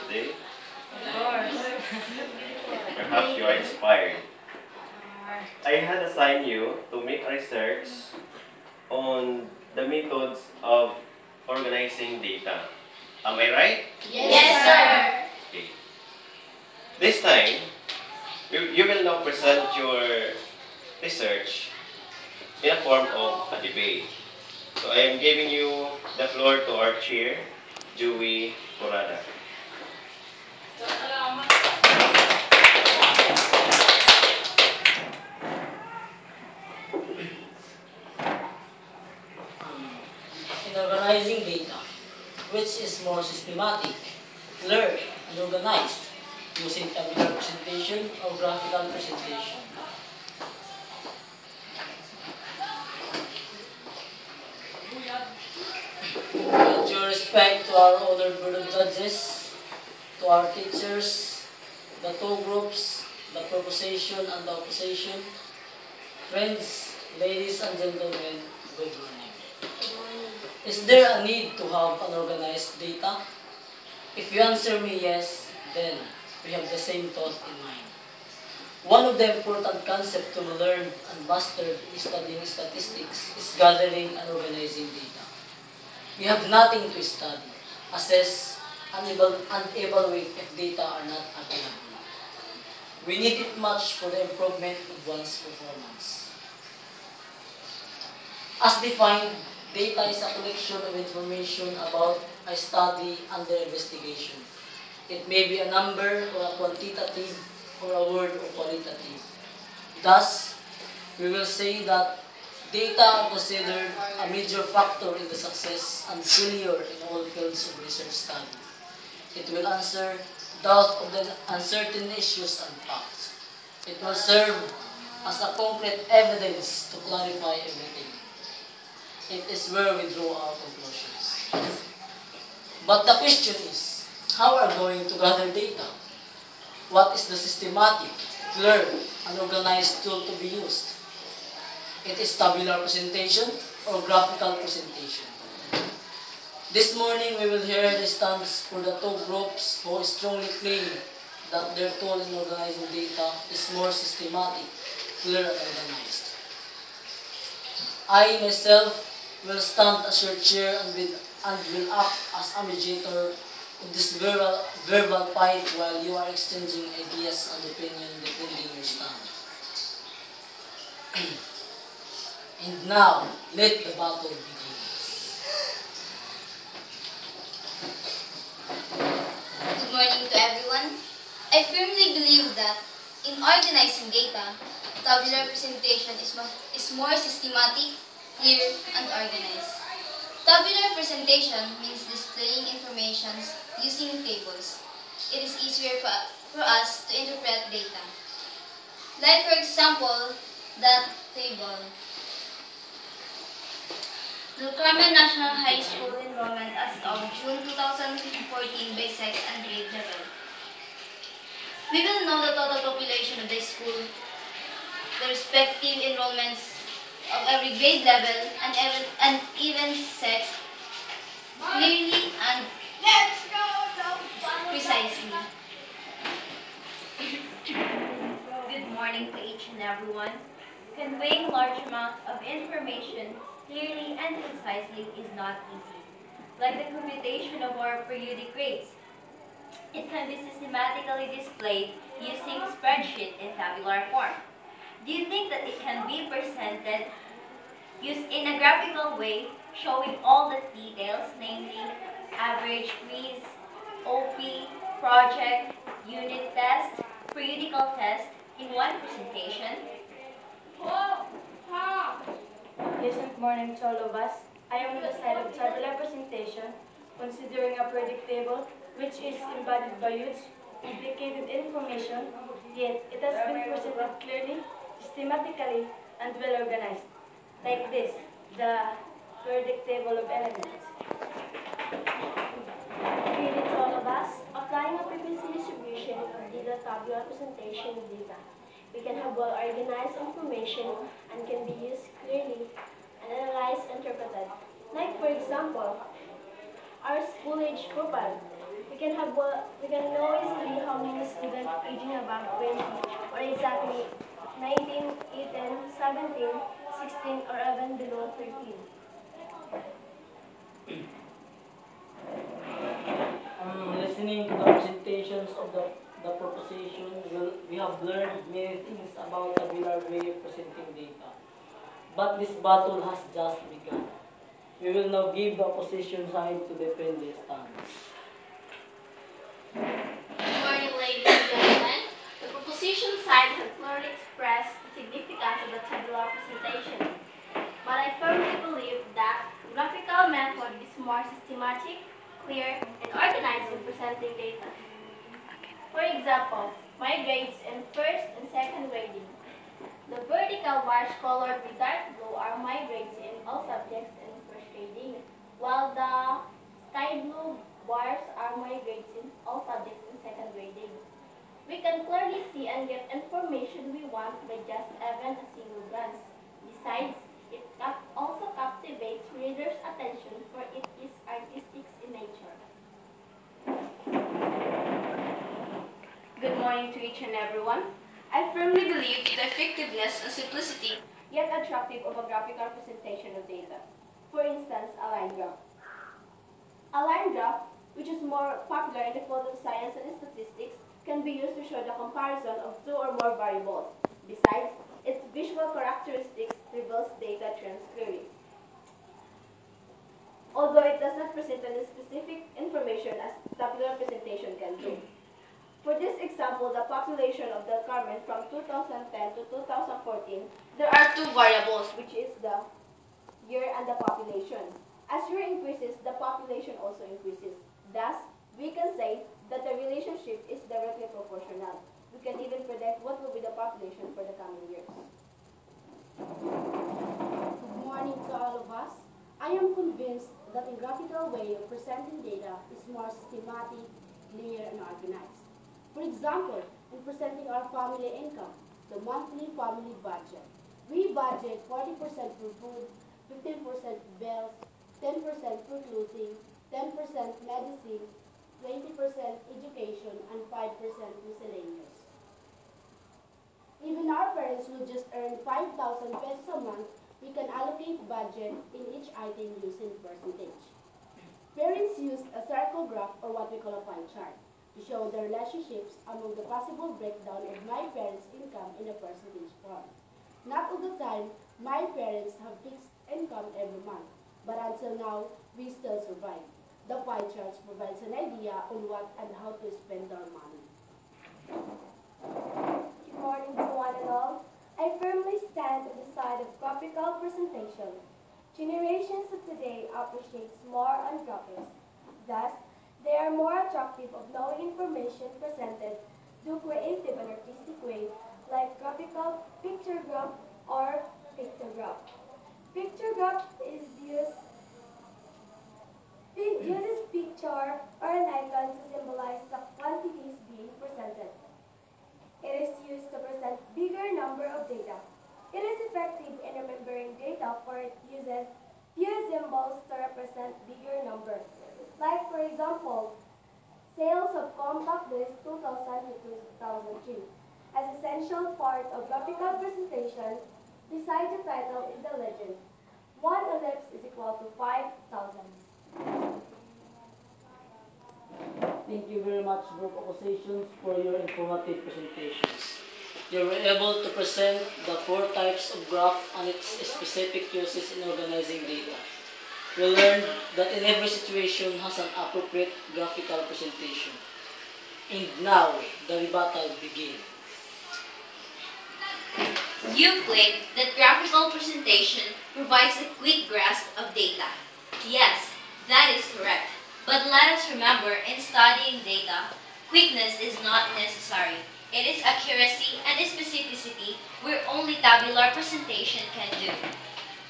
today? Of course. Perhaps you are inspired. I had assigned you to make a research on the methods of organizing data. Am I right? Yes, sir. Okay. This time, you will now present your research in a form of a debate. So I am giving you the floor to our chair, Joey Corada. In organizing data, which is more systematic, clear, and organized, using tabular presentation or graphical presentation. With due respect to our honored board of judges, to our teachers, the two groups, the proposition and the opposition, friends, ladies and gentlemen, good morning. Is there a need to have an organized data? If you answer me yes, then we have the same thought in mind. One of the important concepts to be learned and mastered in studying statistics is gathering and organizing data. We have nothing to study, assess, and evaluate if data are not available. We need it much for the improvement of one's performance. As defined, data is a collection of information about a study under investigation. It may be a number or a quantitative or a word or qualitative. Thus, we will say that data are considered a major factor in the success and failure in all fields of research study. It will answer doubt of the uncertain issues and facts. It will serve as a concrete evidence to clarify everything. It is where we draw our conclusions. But the question is, how are we going to gather data? What is the systematic, clear, and organized tool to be used? It is tabular presentation or graphical presentation. This morning we will hear the stance for the two groups who strongly claim that their tool in organizing data is more systematic, clear, and organized. I myself will stand as your chair and will act as a mediator of this verbal fight while you are exchanging ideas and opinion defending your stand. And now, let the battle begin. Good morning to everyone. I firmly believe that in organizing data, tabular presentation is more systematic, clear, and organized. Tabular presentation means displaying information using tables. It is easier for us to interpret data. Like for example, that table. The Carmen National High School enrollment as of June 2014 by sex and grade level. We will know the total population of the school, the respective enrollments of every grade level and even sex clearly and precisely. Good morning to each and everyone. Conveying large amounts of information clearly and concisely is not easy. Like the computation of our periodic grades, it can be systematically displayed using spreadsheet in tabular form. Do you think that it can be presented used in a graphical way, showing all the details, namely average, quiz, OP, project, unit test, periodical test, in one presentation? Pleasant morning to all of us. I am on the side of tabular presentation, considering a predictable, which is embodied by huge, complicated information, yet it has been presented clearly, systematically, and well organized. Like this, the verdict table of elements. Greeting to all of us. Applying a frequency distribution of data tabular presentation of data. We can have well-organized information and can be used clearly and analyzed, interpreted. Like for example, our school age profile. We we can know easily how many students aging above 20, or exactly 19, 18, 17, 16, or even below 13. Listening to the presentations of the proposition, we have learned many things about tabular way of presenting data. But this battle has just begun. We will now give the opposition side to defend their stance. Good morning, ladies and gentlemen. The proposition side has clearly expressed the significance of the tabular presentation, but I firmly believe that graphical method is more systematic, clear, and organized in presenting data. For example, my grades in first and second grading. The vertical bars colored with dark blue are my grades in all subjects in first grading, while the sky blue bars are my grades in all subjects in second grading. We can clearly see and get information we want by just even a single glance. Besides, it also captivates readers' attention for it is artistic in nature. Good morning to each and everyone. I firmly believe the effectiveness and simplicity, yet attractive of a graphical presentation of data. For instance, a line graph. A line graph, which is more popular in the field of science and statistics, can be used to show the comparison of two or more variables. Besides, its visual characteristics reveals data trends clearly. Although it does not present any specific information as tabular presentation can do. For this example, the population of Del Carmen from 2010 to 2014, there are two variables, which is the year and the population. As year increases, the population also increases. Thus, we can say that the relationship is directly proportional. We can even predict what will be the population for the coming years. Good morning to all of us. I am convinced that a graphical way of presenting data is more systematic, clear, and organized. For example, in presenting our family income, the monthly family budget, we budget 40% for food, 15% bills, 10% for clothing, 10% medicine, 20% education, and 5% miscellaneous. Even our parents who just earn 5,000 pesos a month, we can allocate budget in each item using percentage. Parents used a circle graph, or what we call a pie chart, to show the relationships among the possible breakdown of my parents' income in a percentage form. Not all the time, my parents have fixed income every month, but until now, we still survive. The pie charts provides an idea on what and how to spend our money. Good morning to one and all. I firmly stand on the side of graphical presentation. Generations of today appreciate more on graphics. Thus, they are more attractive of knowing information presented through creative and artistic way, like graphical picture graph or pictograph. Picture graph is uses picture or an icon to symbolize the quantities being presented. It is used to present bigger number of data. It is effective in remembering data for it uses few symbols to represent bigger number. Like for example, sales of compact disc 2000 to 2003. As essential part of graphical presentation, beside the title is the legend. One ellipse is equal to 5,000. Thank you very much, group oppositions, for your informative presentations. You were able to present the four types of graph and its specific uses in organizing data. We learned that in every situation has an appropriate graphical presentation. And now, the rebuttal begins. You claim that graphical presentation provides a quick grasp of data. Yes, that is correct. But let us remember, in studying data, quickness is not necessary. It is accuracy and specificity where only tabular presentation can do.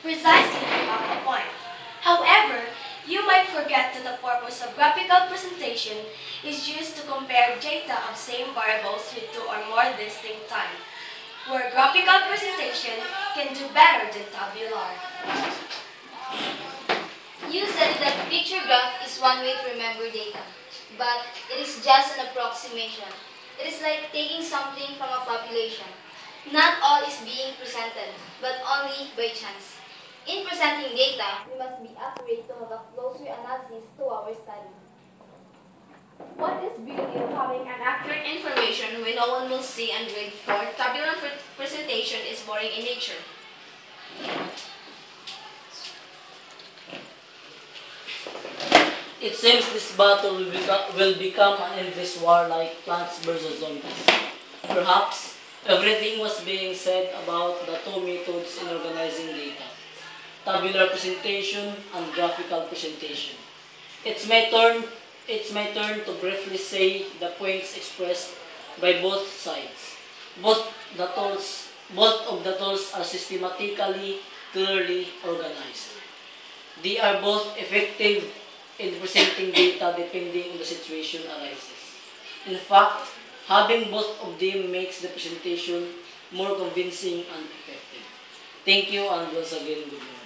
Precisely, you have a point. However, you might forget that the purpose of graphical presentation is used to compare data of same variables with two or more distinct time, where graphical presentation can do better than tabular. You said that picture graph is one way to remember data. but it is just an approximation. It is like taking something from a population. Not all is being presented, but only by chance. In presenting data, we must be accurate to have a closer analysis to our study. What is beauty of having an accurate information when no one will see and read for tabular presentation is boring in nature. It seems this battle will become an endless war like Plants vs. Zombies. Perhaps everything was being said about the two methods in organizing data, tabular presentation and graphical presentation. It's my turn it's my turn to briefly say the points expressed by both sides. Both both of the tools are systematically clearly organized. They are both effective in presenting data depending on the situation arises. In fact, having both of them makes the presentation more convincing and effective. Thank you and once again, good morning.